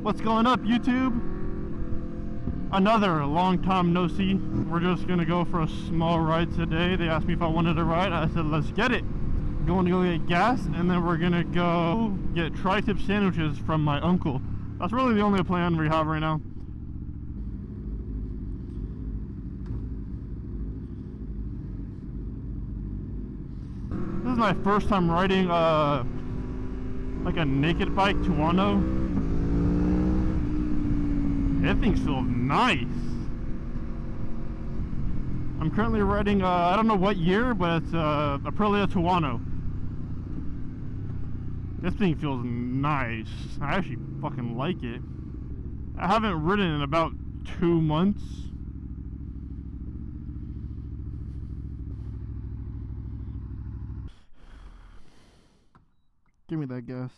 What's going up, YouTube? Another long time no see. We're just gonna go for a small ride today. They asked me if I wanted to ride. I said let's get it. Going to go get gas, and then we're gonna go get tri-tip sandwiches from my uncle. That's really the only plan we have right now. This is my first time riding like a naked bike, Tuono. That thing feels nice. I'm currently riding, I don't know what year, but it's Aprilia Tuono. This thing feels nice. I actually fucking like it. I haven't ridden in about 2 months. Give me that gas.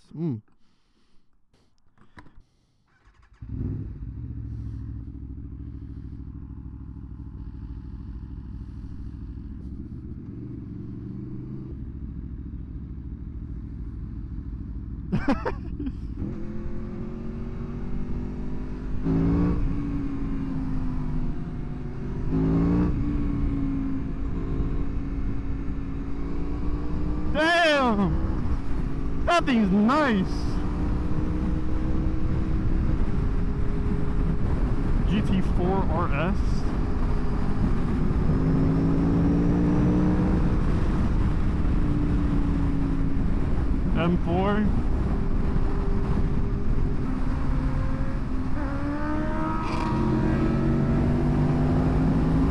Damn! That thing's nice! GT4 RS. M4.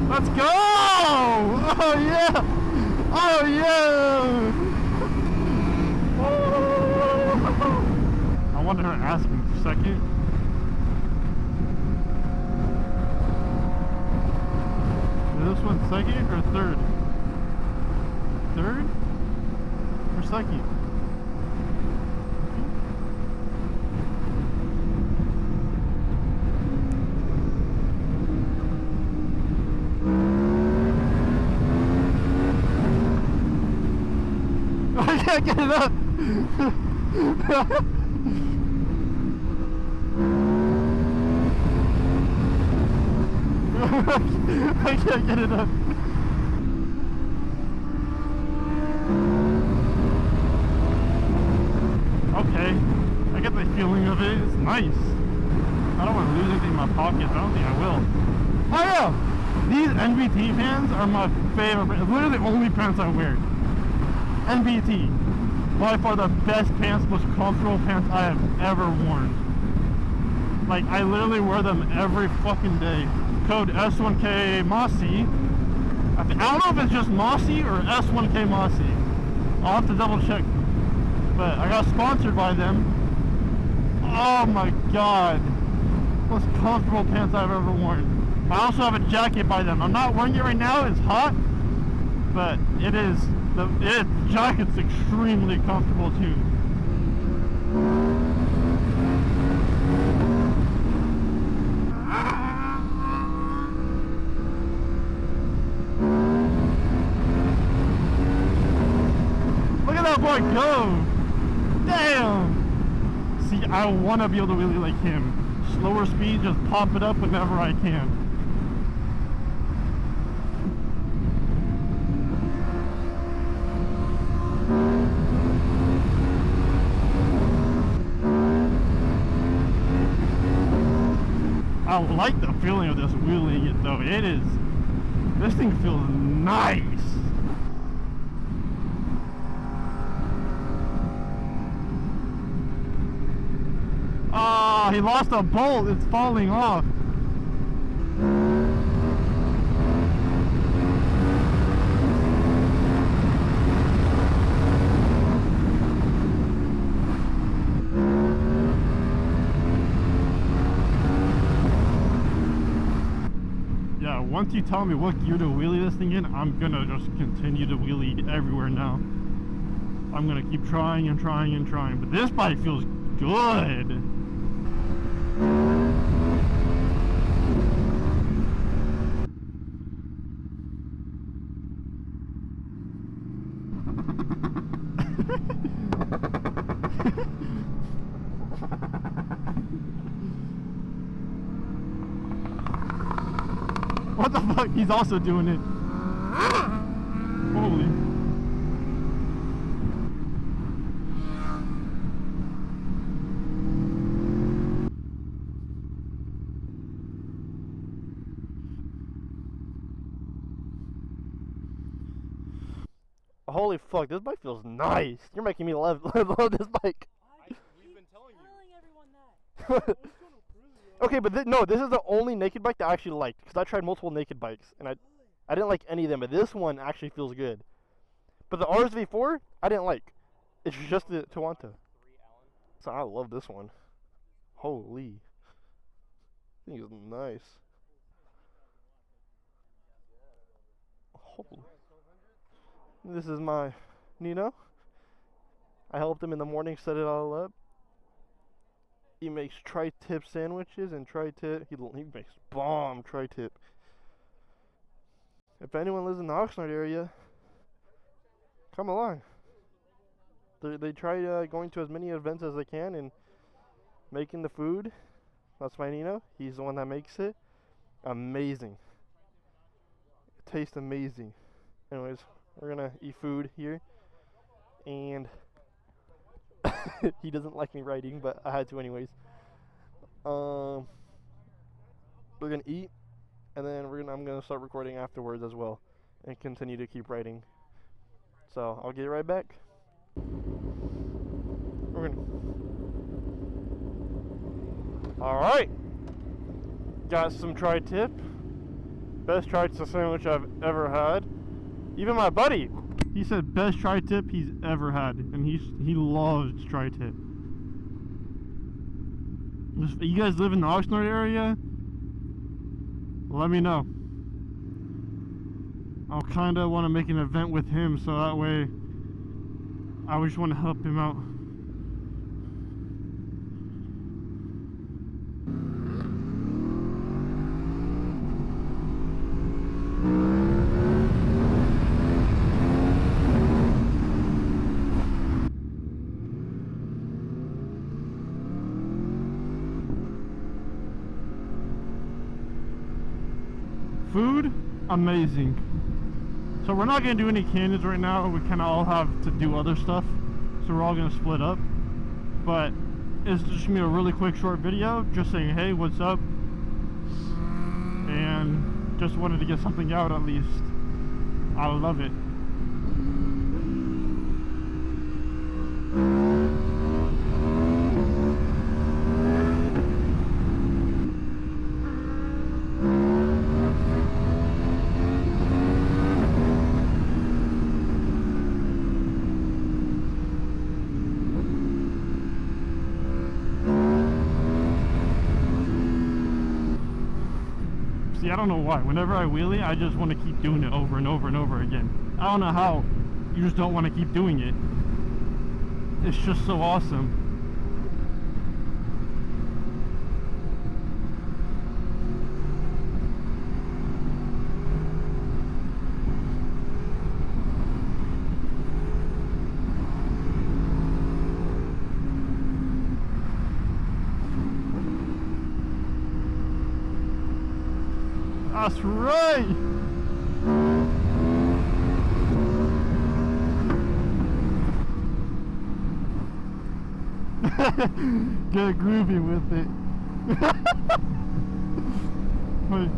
Let's go! Oh yeah! Oh yeah! I wanted her to ask me for a second. Is this one second or third? Third? Or second? I can't get it up! I can't get it up. Okay, I get the feeling of it. It's nice. I don't want to lose anything in my pockets. I don't think I will. Oh yeah! These NBT pants are my favorite. It's literally the only pants I wear. NBT. By far the best pants, most comfortable pants I have ever worn. Like, I literally wear them every fucking day. Code S1K Mossy. I don't know if it's just Mossy or S1K Mossy. I'll have to double check. But I got sponsored by them. Oh my god. Most comfortable pants I've ever worn. I also have a jacket by them. I'm not wearing it right now, it's hot. But it is, the jacket's extremely comfortable too. Look at that boy go! Damn! See, I want to be able to wheelie like him. Slower speed, just pop it up whenever I can. I like the feeling of this wheeling it though. It is, this thing feels nice. Ah, he lost a bolt. It's falling off. Yeah, once you tell me what gear to wheelie this thing in, I'm gonna just continue to wheelie everywhere now. I'm gonna keep trying and trying and trying, but this bike feels good. What the fuck? He's also doing it. Holy. Holy fuck, this bike feels nice. You're making me love this bike. We've been telling everyone that. Okay, but no, this is the only naked bike that I actually liked, because I tried multiple naked bikes, and I didn't like any of them, but this one actually feels good. But the RSV4, I didn't like. It's just the Tuono. So I love this one. Holy. I think it's nice. Holy. This is my Nino. I helped him in the morning set it all up. He makes tri-tip sandwiches and tri-tip. He makes bomb tri-tip. If anyone lives in the Oxnard area, come along. They try going to as many events as they can and making the food. That's my Nino. He's the one that makes it. Amazing. It tastes amazing. Anyways, we're gonna eat food here, and he doesn't like me writing, but I had to anyways. We're gonna eat, and then I'm gonna start recording afterwards as well, and continue to keep writing. So I'll get right back. All right, got some tri-tip. Best tri-tip sandwich I've ever had. Even my buddy, he said best tri-tip he's ever had, and he loves tri-tip. If you guys live in the Oxnard area, let me know. I'll kind of want to make an event with him, so that way I just want to help him out. Food, amazing. So we're not gonna do any canyons right now. We kind of all have to do other stuff, so we're all gonna split up. But it's just gonna be a really quick short video, just saying hey, what's up, and just wanted to get something out at least. I love it. See, I don't know why. Whenever I wheelie, I just want to keep doing it over and over and over again. I don't know how. You just don't want to keep doing it. It's just so awesome. That's right! Get groovy with it. Wait.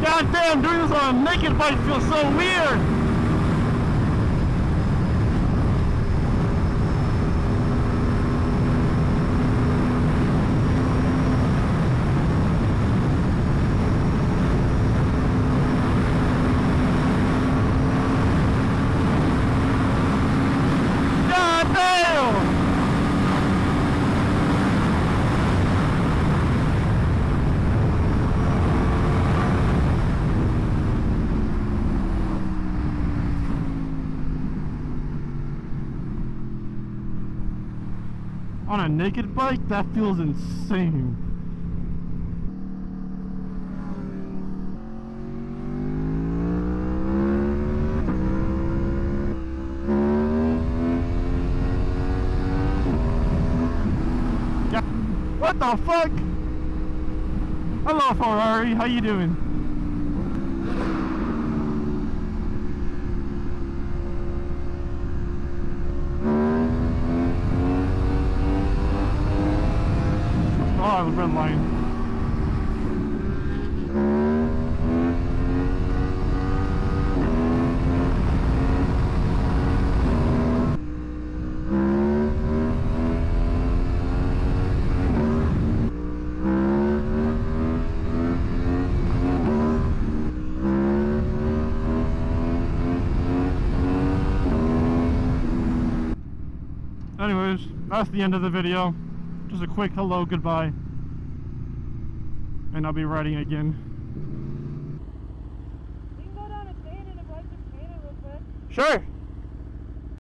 God damn, doing this on a naked bike feels so weird! on a naked bike, that feels insane. Yeah. What the fuck? Hello, Ferrari. How you doing? Oh, the red line. Anyways, that's the end of the video. Just a quick hello, goodbye. And I'll be riding again. We can go down a chain and a bunch of chain real quick. Sure.